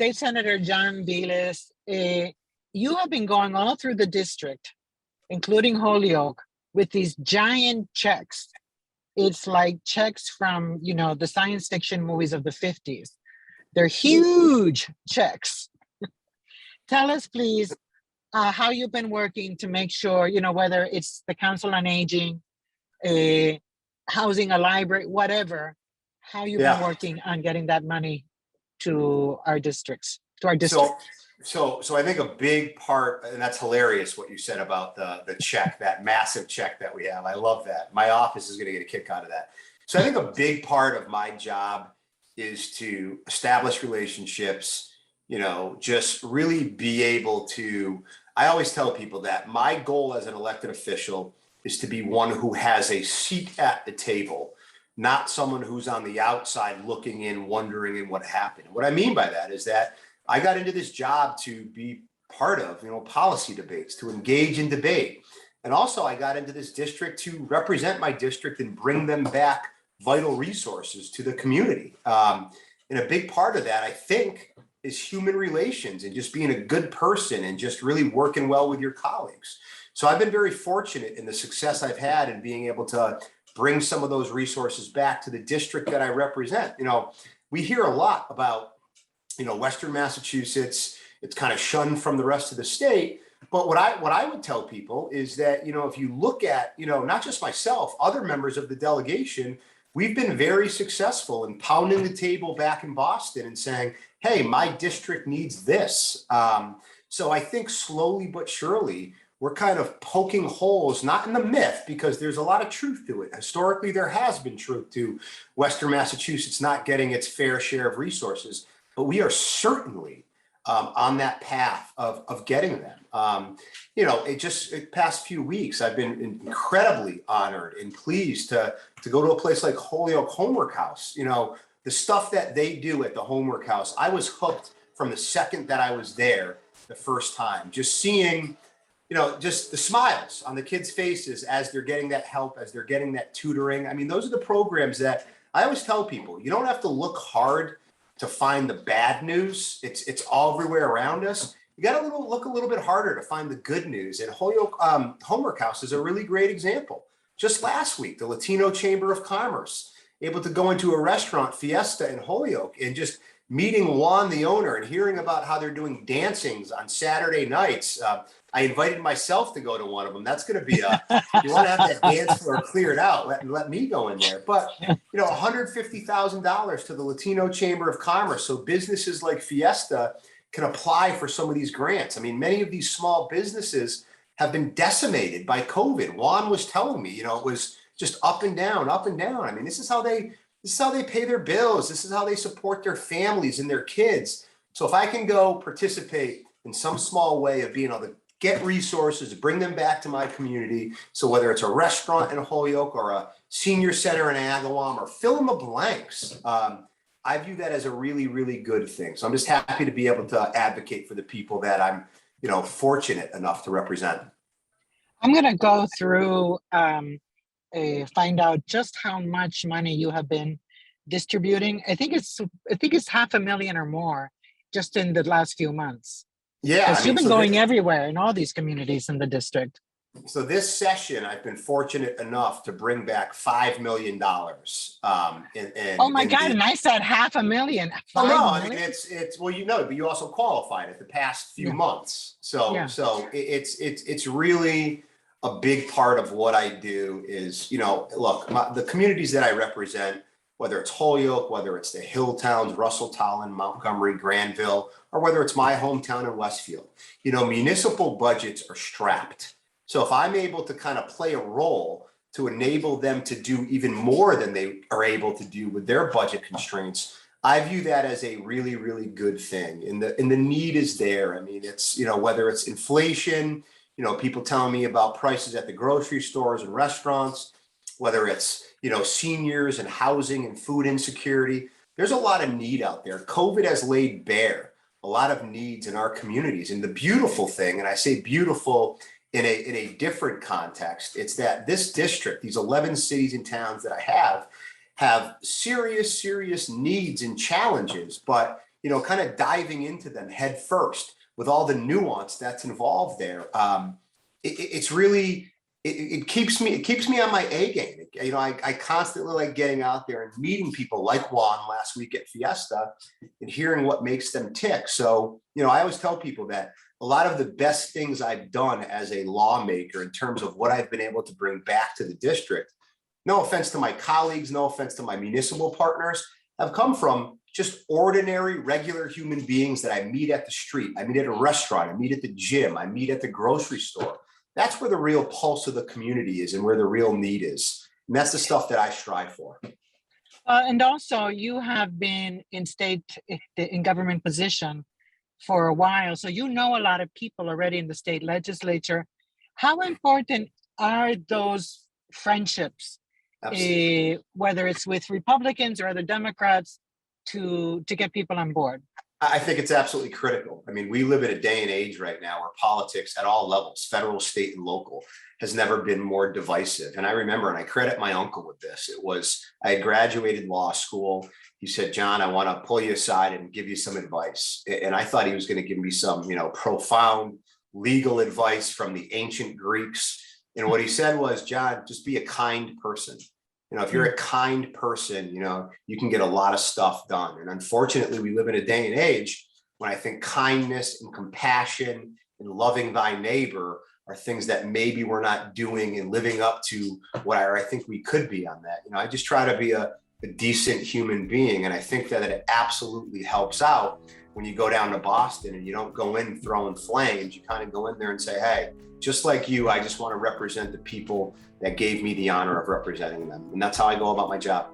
State Senator John Velis, you have been going all through the district, including Holyoke, with these giant checks. It's like checks from, the science fiction movies of the 50s. They're huge checks. Tell us, please, how you've been working to make sure, whether it's the Council on Aging, housing, a library, whatever, how you've been working on getting that money to our districts, to our district. So I think a big part, and that's hilarious what you said about the check, that massive check that we have. I love that. My office is going to get a kick out of that. So I think a big part of my job is to establish relationships, just really be able to, I always tell people that my goal as an elected official is to be one who has a seat at the table, not someone who's on the outside looking in, wondering what happened. What I mean by that is that I got into this job to be part of, policy debates, to engage in debate. And also I got into this district to represent my district and bring them back vital resources to the community. And a big part of that, I think, is human relations and just being a good person and just really working well with your colleagues. So I've been very fortunate in the success I've had in being able to bring some of those resources back to the district that I represent. We hear a lot about, Western Massachusetts. It's kind of shunned from the rest of the state. But what I would tell people is that, if you look at, not just myself, other members of the delegation, we've been very successful in pounding the table back in Boston and saying, hey, my district needs this. So I think slowly but surely, we're kind of poking holes, not in the myth, because there's a lot of truth to it. Historically, there has been truth to Western Massachusetts not getting its fair share of resources, but we are certainly on that path of getting them. It past few weeks, I've been incredibly honored and pleased to go to a place like Holyoke Homework House. The stuff that they do at the Homework House, I was hooked from the second that I was there the first time, just seeing, just the smiles on the kids' faces as they're getting that help, as they're getting that tutoring. I mean, those are the programs that I always tell people, you don't have to look hard to find the bad news. It's all everywhere around us. You got to look a little bit harder to find the good news. And Holyoke Homework House is a really great example. Just last week, the Latino Chamber of Commerce, able to go into a restaurant, Fiesta in Holyoke, and just meeting Juan, the owner, and hearing about how they're doing dancings on Saturday nights. I invited myself to go to one of them. That's going to be you want to have that dance floor cleared out, let me go in there. But, $150,000 to the Latino Chamber of Commerce. So businesses like Fiesta can apply for some of these grants. I mean, many of these small businesses have been decimated by COVID. Juan was telling me, it was just up and down, up and down. I mean, this is how they pay their bills. This is how they support their families and their kids. So if I can go participate in some small way of being able to get resources, bring them back to my community. So whether it's a restaurant in Holyoke or a senior center in Agawam or fill in the blanks, I view that as a really, really good thing. So I'm just happy to be able to advocate for the people that I'm, fortunate enough to represent. I'm going to go through, find out just how much money you have been distributing. I think it's $500,000 or more just in the last few months. Yeah, because you've been going everywhere in all these communities in the district. So this session, I've been fortunate enough to bring back $5 million. Oh my God! And I said $500,000. Oh no, I mean it's well, but you also qualified it the past few months. So it's really a big part of what I do is, look, the communities that I represent, whether it's Holyoke, whether it's the hill towns, Russell, Tolland, Montgomery, Granville, or whether it's my hometown in Westfield, municipal budgets are strapped. So if I'm able to kind of play a role to enable them to do even more than they are able to do with their budget constraints, I view that as a really, really good thing. And the need is there. I mean, it's, whether it's inflation, people telling me about prices at the grocery stores and restaurants, whether it's, seniors and housing and food insecurity, there's a lot of need out there. COVID has laid bare a lot of needs in our communities. And the beautiful thing, and I say beautiful in a different context, it's that this district, these 11 cities and towns that I have serious needs and challenges. But kind of diving into them head first with all the nuance that's involved there. It's really, it keeps me on my A game. I constantly like getting out there and meeting people like Juan last week at Fiesta and hearing what makes them tick. So, I always tell people that a lot of the best things I've done as a lawmaker in terms of what I've been able to bring back to the district, no offense to my colleagues, no offense to my municipal partners, have come from just ordinary, regular human beings that I meet at the street. I meet at a restaurant, I meet at the gym, I meet at the grocery store. That's where the real pulse of the community is and where the real need is. And that's the stuff that I strive for. And also you have been in government position for a while. So you know a lot of people already in the state legislature. How important are those friendships, whether it's with Republicans or other Democrats, to get people on board? I think it's absolutely critical. I mean, we live in a day and age right now where politics at all levels, federal, state, and local, has never been more divisive. And I remember, and I credit my uncle with this, I had graduated law school. He said, John, I want to pull you aside and give you some advice. And I thought he was going to give me some, profound legal advice from the ancient Greeks. And what he said was, John, just be a kind person. If you're a kind person, you can get a lot of stuff done. And unfortunately, we live in a day and age when I think kindness and compassion and loving thy neighbor are things that maybe we're not doing and living up to what I think we could be on that. I just try to be a decent human being. And I think that it absolutely helps out when you go down to Boston and you don't go in throwing flames. You kind of go in there and say, hey, just like you, I just want to represent the people that gave me the honor of representing them. And that's how I go about my job.